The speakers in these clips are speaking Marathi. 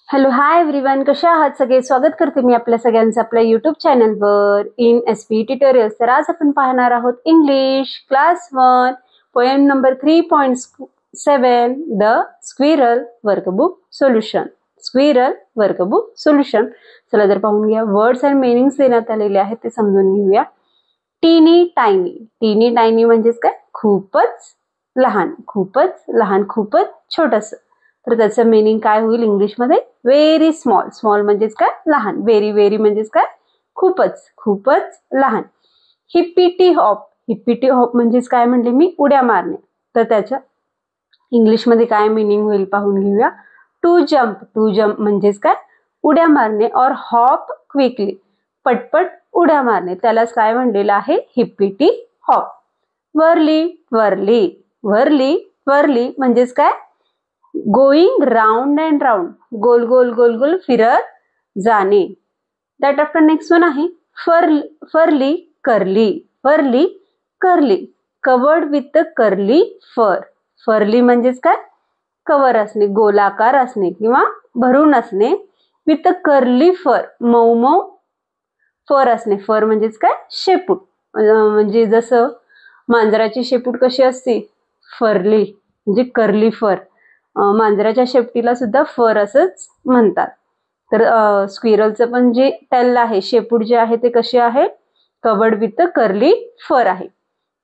हॅलो हाय एव्हरीवन, कशा आहात सगळे? स्वागत करते मी आपल्या सगळ्यांचं आपल्या यूट्यूब चॅनलवर इन एसपी ट्युटोरियल्स. तर आज आपण पाहणार आहोत English class 1 poem number 3.7 the squirrel workbook solution. Squirrel workbook solution. चला तर पाहून घ्या. वर्ड्स अँड मीनिंग्स देण्यात आलेले आहेत ते समजून घेऊया. टीनी टायनी. टीनी टायनी म्हणजेच काय? खूपच लहान, खूपच लहान, खूपच छोटस. तर त्याचं मीनिंग काय होईल इंग्लिशमध्ये? Very small. स्मॉल म्हणजेच काय? लहान. व्हेरी व्हेरी म्हणजेच काय? खूपच खूपच लहान. हिप्पीटी हॉप. हिप्पीटी हॉप म्हणजेच काय म्हणले मी? उड्या मारणे. तर त्याच्या इंग्लिशमध्ये काय मीनिंग होईल पाहून घेऊया. To jump. टू जम्प म्हणजेच काय? उड्या मारणे. और हॉप क्विकली. पटपट उड्या मारणे. त्यालाच काय म्हणलेलं आहे? Hippity hop. Whirly whirly. Whirly whirly म्हणजेच काय? Going round and round. गोल गोल गोल गोल फिरत जाणे. दॅट आफ्टर नेक्स्ट वन आहे furry curly. Furry curly. Covered with curly fur. Furry म्हणजेच काय? कवर असणे, गोलाकार असणे किंवा भरून असणे. With curly fur. मऊ मऊ फर असणे. फर म्हणजेच काय? शेपूट. म्हणजे जसं मांजराची शेपूट कशी असते? फरली म्हणजे कर्ली फर. मांजराच्या शेपटीला सुद्धा फर असंच म्हणतात. तर स्क्विरलचं पण जे टेल आहे, शेपूट जे आहे ते कसे आहे? कवर्ड विथ कर्ली फर आहे.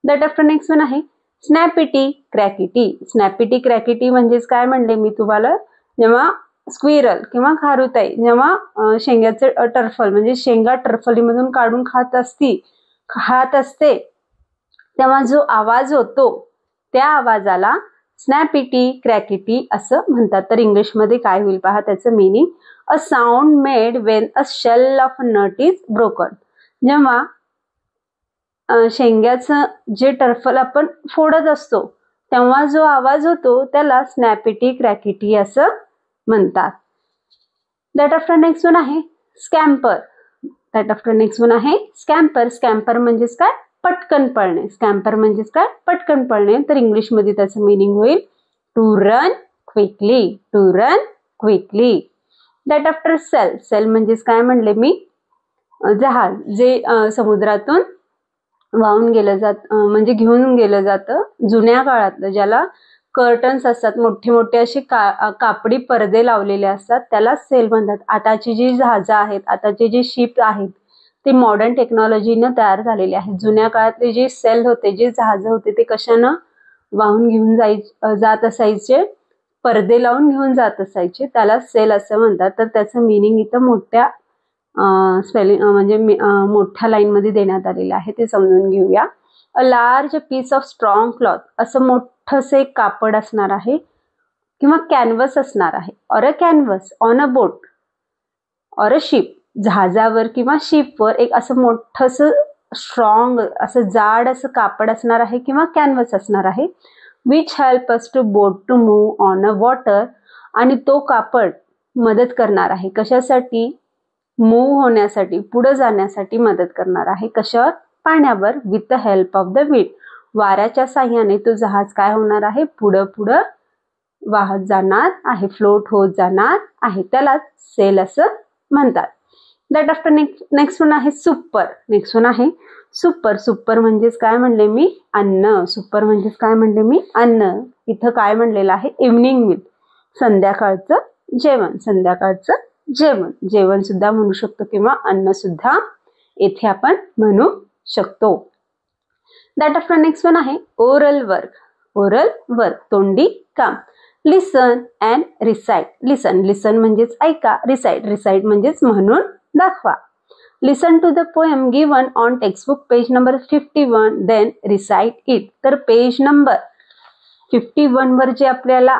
दॅट आफ्टर नेक्स्ट वन आहे स्नॅपिटी क्रॅकिटी. स्नॅपिटी क्रॅकिटी म्हणजेच काय म्हणले मी तुम्हाला? जेव्हा स्क्विरल किंवा खारुताई जेव्हा शेंगाचं टर्फल म्हणजे शेंगा टर्फलीमधून काढून खात असते तेव्हा जो आवाज होतो त्या आवाजाला स्नॅपिटी क्रॅकिटी असं म्हणतात. तर इंग्लिशमध्ये काय होईल पहा त्याचं meaning. A sound made when a shell of nut is broken. जेव्हा शेंग्याचं जे टर्फल आपण फोडत असतो तेव्हा जो आवाज होतो त्याला स्नॅपिटी क्रॅकिटी असं म्हणतात. दॅट आफ्टर नेक्स्ट वन आहे स्कॅम्पर. दॅट आफ्टर नेक्स्ट वन आहे स्कॅम्पर. स्कॅम्पर म्हणजेच काय? पटकन पळणे. स्कॅम्पर म्हणजेच काय? पटकन पळणे. तर इंग्लिशमध्ये त्याचं मीनिंग होईल to run quickly. To run quickly. That after sail. Sail म्हणजेच काय म्हणले मी? जहाज जे समुद्रातून वाहून गेलं जात म्हणजे घेऊन गेलं जातं जुन्या काळातलं, ज्याला कर्टन्स असतात, मोठे मोठे असे कापडी पडदे लावलेले असतात, त्याला सेल म्हणतात. आताची जी जहाजं आहेत, आताचे जे शिप आहेत ते मॉडर्न टेक्नॉलॉजीनं तयार झालेले आहेत. जुन्या काळातले जे सेल होते, जे जहाज होते ते कशानं वाहून घेऊन जात असायचे? पडदे लावून घेऊन जात असायचे. त्याला सेल असं म्हणतात. तर त्याचं मीनिंग इथं मोठ्या स्पेलिंग म्हणजे मोठ्या लाईनमध्ये देण्यात आलेलं आहे ते समजून घेऊया. A large piece of strong cloth. असं मोठंसं एक कापड असणार आहे किंवा कॅनव्हस असणार आहे. Or a canvas on a boat or a ship. जहाजावर किंवा शिपवर एक असं मोठंसं स्ट्रॉंग असं जाड असं कापड असणार आहे किंवा कॅनव्हस असणार आहे. Which help us to boat to move on a water. आणि तो कापड मदत करणार आहे कशासाठी? मूव्ह होण्यासाठी, पुढे जाण्यासाठी मदत करणार आहे. कशावर? पाण्यावर. With the help of the wind. वाऱ्याच्या साह्याने तो जहाज काय होणार आहे? पुढं पुढं वाहत जाणार आहे, फ्लोट होत जाणार आहे. त्याला सेल असं म्हणतात. दॅट आफ्टर नेक्स्ट वन आहे सुपर. नेक्स्ट वन आहे सुपर. सुपर म्हणजेच काय म्हणले मी? अन्न. सुपर म्हणजेच काय म्हणले मी? अन्न. इथं काय म्हणलेलं आहे? Evening meal. संध्याकाळचं जेवण. संध्याकाळचं जेवण. जेवण सुद्धा म्हणू शकतो किंवा अन्न सुद्धा येथे आपण म्हणू शकतो. दॅट आफ्टर नेक्स्ट वन आहे ओरल वर्क. ओरल वर्क तोंडी काम. लिसन अँड रिसाइट. लिसन. लिसन म्हणजेच ऐका. रिसाइट. रिसाइट म्हणजेच म्हणून दाखवा. Listen to the poem given on textbook page number 51 then recite it. तर पेज नंबर 51 वर जे आपल्याला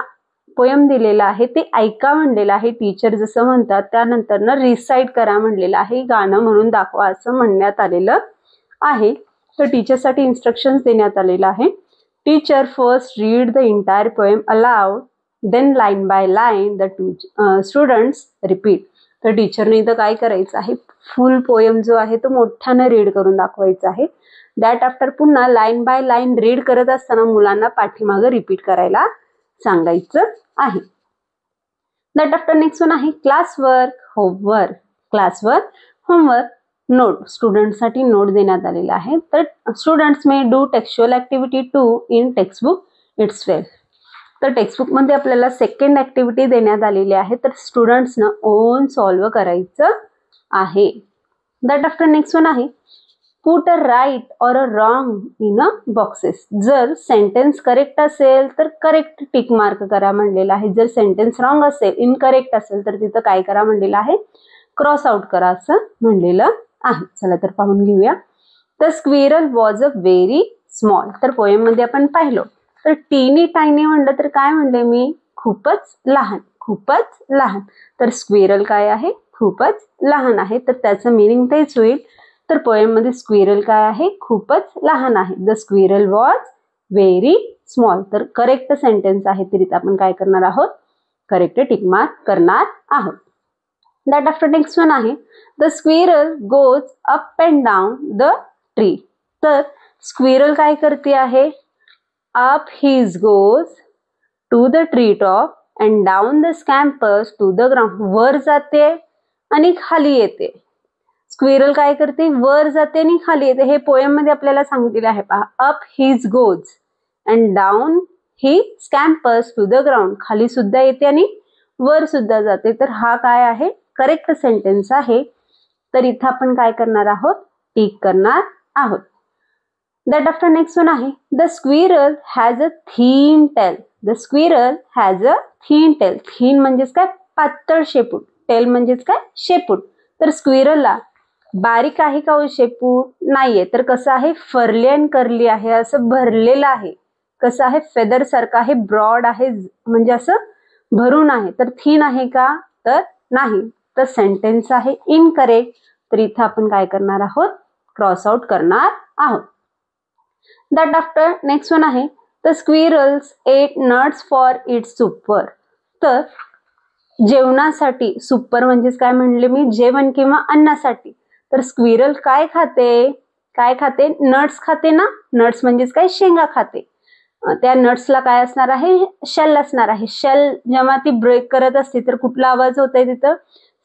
पोएम दिलेला आहे ते ऐका म्हणलेलं आहे. टीचर जसं म्हणतात त्यानंतर ना रिसाइट करा म्हणलेलं आहे. गाणं म्हणून दाखवा असं म्हणण्यात आलेलं आहे. तर टीचरसाठी इन्स्ट्रक्शन्स देण्यात आलेलं आहे. Teacher first read the entire poem aloud then line by line the students repeat. तर टीचरने इथं काय करायचं आहे? फुल पोएम जो आहे तो मोठ्यानं रीड करून दाखवायचा आहे. दॅट आफ्टर पुन्हा लाईन बाय लाईन रीड करत असताना मुलांना पाठीमागं रिपीट करायला सांगायचं आहे. दॅट आफ्टर नेक्स्ट वन आहे classwork, homework. Classwork, homework, note. स्टुडंटसाठी नोट देण्यात आलेला आहे. तर students may do textual activity 2 in textbook itself. तर टेक्स्टबुकमध्ये आपल्याला सेकंड ऍक्टिव्हिटी देण्यात आलेली आहे. तर स्टुडंट्सनं ओन सॉल्व्ह करायचं आहे. दॅट आफ्टर नेक्स्ट वन आहे put a right or a wrong in a boxes. जर सेंटेन्स करेक्ट असेल तर करेक्ट टिक मार्क करा म्हणलेला आहे. जर सेंटेन्स रॉंग असेल, इनकरेक्ट असेल तर तिथं काय करा म्हणलेलं आहे, क्रॉस आउट करा असं म्हणलेलं आहे. चला तर पाहून घेऊया. The squirrel was a very small. तर पोएम मध्ये आपण पाहिलो तर टीनी टायनी म्हणलं तर काय म्हणले मी, खूपच लहान, खूपच लहान. तर स्क्विरल काय आहे, खूपच लहान आहे. तर त्याचं मिनिंग तेच होईल. तर पोएम मध्ये स्क्विरल काय आहे, खूपच लहान आहे. The squirrel was very small. तर करेक्ट सेंटेन्स आहे. तरी आपण काय करणार आहोत, करेक्ट टिक मार्क करणार आहोत. दॅट आफ्टर नेक्स्ट वन आहे the squirrel goes up and down the tree. तर स्क्विरल काय करते आहे, up his goes to the tree top and down the scampers to the ground. वर जाते आणि खाली येते. स्क्विरल काय करते, वर जाते आणि खाली येते. हे पोएम मध्ये आपल्याला सांगितलेलं आहे पहा. Up his goes and down he scampers to the ground. खाली सुद्धा येते आणि वर सुद्धा जाते. तर हा काय आहे, करेक्ट सेंटेन्स आहे. तर इथं आपण काय करणार आहोत, टिक करणार आहोत. दॅट आफ्टर नेक्स्ट वन आहे the squirrel has a thin tail. The squirrel has a thin tail. Thin म्हणजेच काय, पातळ शेपूट. टेल म्हणजेच काय, शेपूट. तर स्क्विरलला बारीक आहे का हो शेपूट, नाहीये. तर कसं आहे, फरली अँड करली आहे, असं भरलेलं आहे. कसं आहे, फेदर सारखं आहे, ब्रॉड आहे, म्हणजे असं भरून आहे. तर थीन आहे का, तर नाही. तर सेंटेन्स आहे इनकरेक्ट. तर इथं आपण काय करणार आहोत, क्रॉस आउट करणार आहोत. दॅट आफ्टर नेक्स्ट वन आहे the squirrels eat nuts for its supper. तर जेवणासाठी, सुपर म्हणजेच काय म्हणले मी, जेवण किंवा अन्नासाठी. तर स्क्विरल काय खाते, काय खाते, नट्स खाते ना. नट्स म्हणजेच काय, शेंगा खाते. त्या नट्सला काय असणार आहे, शेल असणार आहे. शेल जेव्हा ती ब्रेक करत असते तर कुठला आवाज होतोय तिथं,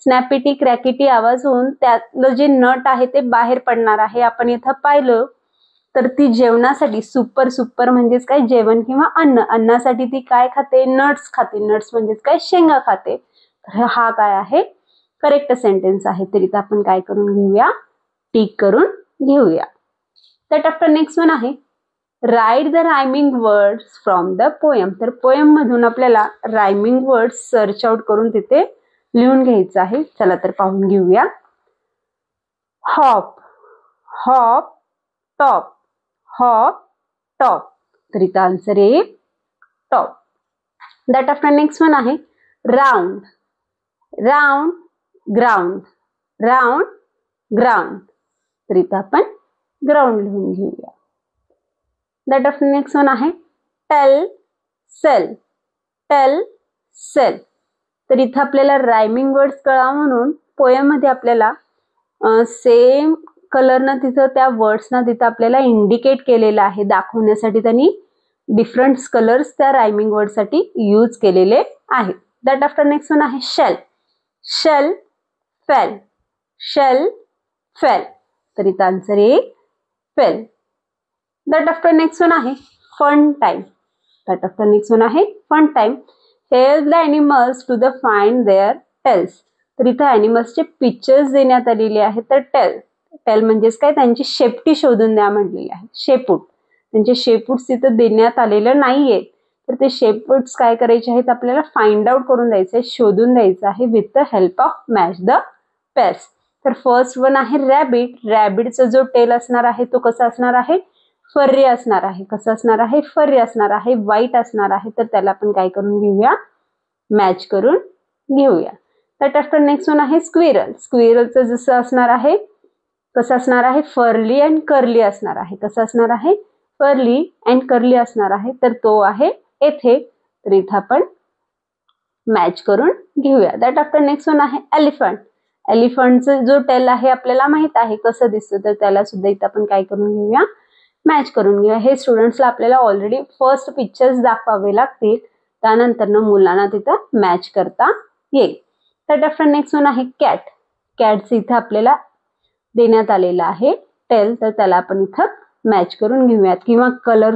स्नॅपिटी क्रॅकिटी आवाज होऊन त्यातलं जे नट आहे ते बाहेर पडणार आहे. आपण इथं पाहिलं तर ती जेवणासाठी, सुपर सुपर म्हणजेच काय, जेवण किंवा अन्न. अन्नासाठी ती काय खाते, नट्स खाते. नट्स म्हणजेच काय, शेंगा खाते. तर हा काय आहे, करेक्ट सेंटेन्स आहे. तरी तर आपण काय करून घेऊया, टिक करून घेऊया. दॅट आफ्टर नेक्स्ट वन आहे write the rhyming words from the poem. तर पोएम मधून आपल्याला रायमिंग वर्ड्स सर्च आउट करून तिथे लिहून घ्यायचं आहे. चला तर पाहून घेऊया. Hop, hop, top, hop, top. तर इथं आन्सर आहे top. That after next one आहे round, round, ground, round, ground. तर इथं आपण ग्राउंड लिहून घेऊया. दॅट आफ्टर नेक्स्ट वन आहे टेल, सेल, टेल, सेल. तर इथं आपल्याला रायमिंग वर्ड्स कळा म्हणून पोएम मध्ये आपल्याला सेम कलरनं तिथं त्या वर्ड्सना तिथं आपल्याला इंडिकेट केलेलं आहे. दाखवण्यासाठी त्यांनी डिफरंट कलर्स त्या रायमिंग वर्डसाठी यूज केलेले आहेत. दॅट आफ्टर नेक्स्ट वन आहे shell, shell, fail, shell, fail. तर इथं आन्सर आहे fail. That after next one आहे fun time. That after next one आहे fun time. Help the animals to the find their tails. तर इथं एनिमल्सचे पिक्चर्स देण्यात आलेले आहेत. तर टेल, टेल म्हणजेच काय, त्यांची शेपटी शोधून द्या म्हटलेली आहे. शेपूट, त्यांचे शेपूट्स तिथं देण्यात आलेलं नाहीये. तर ते शेपूट्स काय करायचे आहेत, आपल्याला फाइंड आउट करून द्यायचे, शोधून द्यायचं आहे with the help of match the pairs. तर फर्स्ट वन आहे रॅबिट. रॅबिटचा जो टेल असणार आहे तो कसा असणार आहे, फर्री असणार आहे. कसं असणार आहे, फर्री असणार आहे, व्हाईट असणार आहे. तर त्याला आपण काय करून घेऊया, मॅच करून घेऊया. दॅट आफ्टर नेक्स्ट वन आहे स्क्विरल. स्क्विरलचं जसं असणार आहे, कसं असणार आहे, फर्ली अँड कर्ली असणार आहे. कसं असणार आहे, फर्ली अँड कर्ली असणार आहे. तर तो आहे येथे. तर इथं आपण मॅच करून घेऊया. दॅट आफ्टर नेक्स्ट वन आहे एलिफंट. एलिफंटचं जो टेल आहे आपल्याला माहित आहे कसं दिसतं. तर त्याला सुद्धा इथं आपण काय करून घेऊया, मॅच करून घेऊया. हे स्टुडंट्सला आपल्याला ऑलरेडी फर्स्ट पिक्चर्स दाखवावे लागतील, त्यानंतर मुलांना तिथं मॅच करता येईल. त्यात फ्रेंड नेक्स्ट वन आहे कॅट. कॅटचं इथं आपल्याला देण्यात आलेलं आहे टेल, तर त्याला आपण इथं मॅच करून घेऊयात किंवा कलर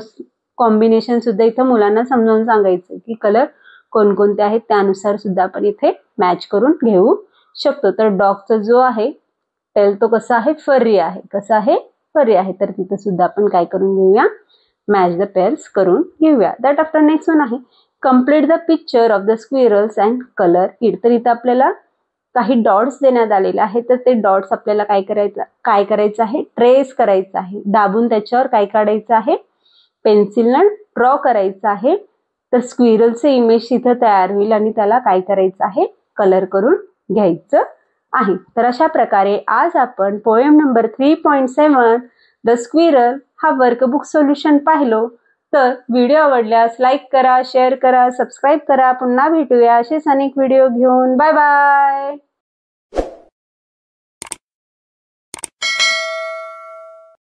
कॉम्बिनेशन सुद्धा इथं मुलांना समजावून सांगायचं की कलर कोणकोणते आहेत त्यानुसार सुद्धा आपण इथे मॅच करून घेऊ शकतो. तर डॉगचा जो आहे टेल तो कसा आहे, फर्री आहे. कसा आहे, फर्री आहे. तर तिथे सुद्धा आपण काय करून घेऊया, मॅच द पेअर्स करून घेऊया. दॅट आफ्टर नेक्स्ट वन आहे complete the picture of the squirrels and colour it. तर इथं आपल्याला काही डॉट्स देण्यात आलेले आहेत, तर ते डॉट्स आपल्याला काय करायचं आहे, ट्रेस करायचं आहे. दाबून त्याच्यावर काय काढायचं आहे, पेन्सिलनं ड्रॉ करायचं आहे. तर स्क्विरलचे इमेज तिथं तयार होईल आणि त्याला काय करायचं आहे, कलर करून घ्यायचं आहे. तर अशा प्रकारे आज आपण पोएम नंबर 3.7 द स्क्विरल हा वर्कबुक सोल्युशन पाहिलो. तर व्हिडिओ आवडल्यास लाईक करा, शेअर करा, सबस्क्राईब करा. पुन्हा भेटूया असेच अनेक व्हिडिओ घेऊन. Bye bye.